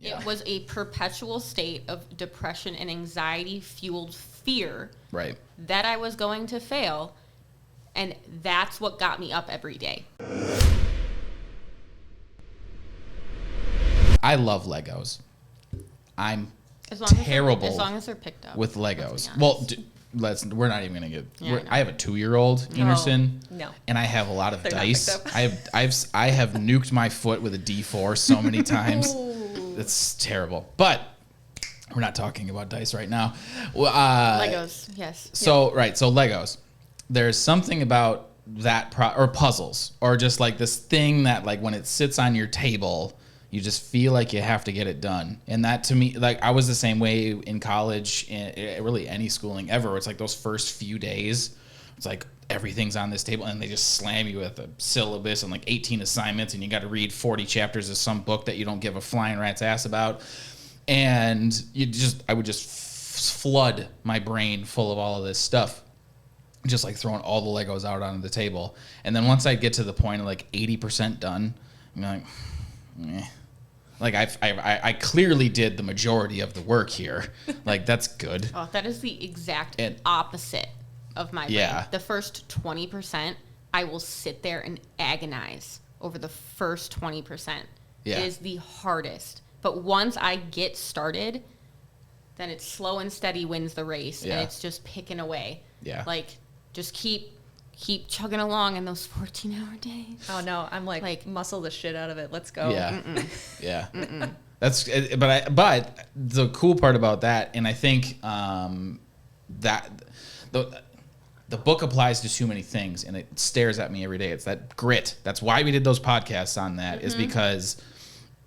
It was a perpetual state of depression and anxiety fueled fear that I was going to fail. And that's what got me up every day. I love Legos. I'm terrible as long as they're picked up with Legos. Well, we're not even gonna get. I have a 2-year-old, Emerson. No. And I have a lot of dice. I have nuked my foot with a D4 so many times. It's terrible. But we're not talking about dice right now. Legos, yes. So so Legos. There's something about that or puzzles or just like this thing that like when it sits on your table, you just feel like you have to get it done. And that to me, like I was the same way in college and really any schooling ever. It's like those first few days, it's like everything's on this table and they just slam you with a syllabus and like 18 assignments and you got to read 40 chapters of some book that you don't give a flying rat's ass about. And I would just flood my brain full of all of this stuff. Just like throwing all the Legos out on the table. And then once I get to the point of like 80% done, I'm like, eh. Like I clearly did the majority of the work here. Like that's good. Oh, that is the exact opposite of my brain. The first 20%, I will sit there and agonize over the first 20%. It is the hardest. But once I get started, then it's slow and steady wins the race, and it's just picking away. Like just keep chugging along in those 14-hour days. Oh no, I'm like muscle the shit out of it. Let's go. That's but the cool part about that, and I think that the book applies to too many things, and it stares at me every day. It's that grit. That's why we did those podcasts on that. Is because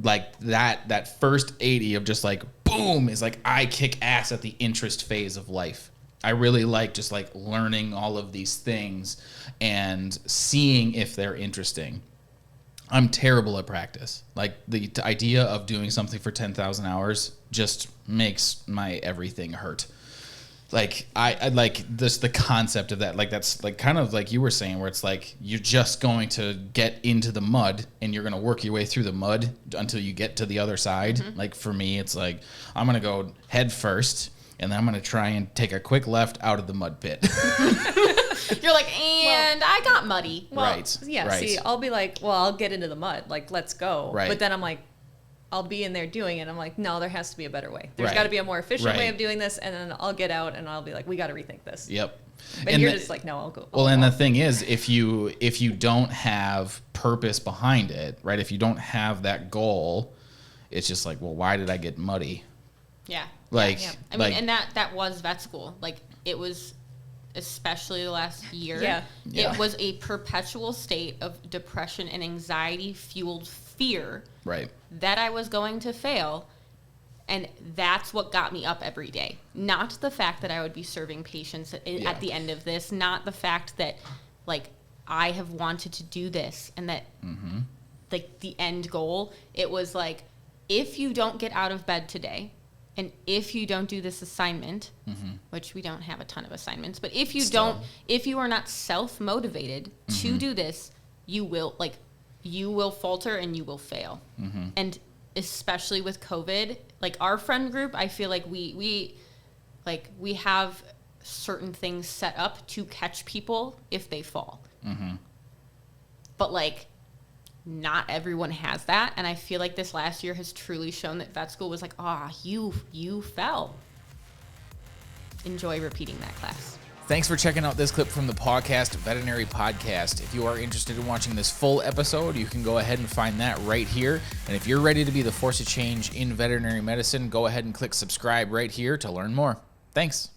like that first 80 of just like boom is like I kick ass at the interest phase of life. I really like just like learning all of these things and seeing if they're interesting. I'm terrible at practice. Like the idea of doing something for 10,000 hours just makes my everything hurt. Like I like this, the concept of that, like that's like kind of like you were saying, where it's like you're just going to get into the mud and you're going to work your way through the mud until you get to the other side. Like for me, it's like I'm going to go head first. And then I'm going to try and take a quick left out of the mud pit. You're like, I got muddy. Well, see, I'll be like, well, I'll get into the mud. Like, let's go. But then I'm like, I'll be in there doing it. I'm like, no, there has to be a better way. There's got to be a more efficient way of doing this. And then I'll get out and I'll be like, we got to rethink this. But you're just like, no, I'll go. Well, and the thing is, if you don't have purpose behind it, right? If you don't have that goal, it's just like, well, why did I get muddy? I mean, and that was vet school. Like, it was, especially the last year, it was a perpetual state of depression and anxiety fueled fear that I was going to fail. And that's what got me up every day. Not the fact that I would be serving patients at the end of this. Not the fact that, like, I have wanted to do this and that, like, the end goal. It was like, if you don't get out of bed today, and if you don't do this assignment, which we don't have a ton of assignments, but if you are not self-motivated to do this, you will falter and you will fail. And especially with COVID, like our friend group, I feel like we have certain things set up to catch people if they fall. But like, not everyone has that, and I feel like this last year has truly shown that vet school was like, you fell. Enjoy repeating that class. Thanks for checking out this clip from the PAWCast Veterinary Podcast. If you are interested in watching this full episode, you can go ahead and find that right here. And if you're ready to be the force of change in veterinary medicine, go ahead and click subscribe right here to learn more. Thanks.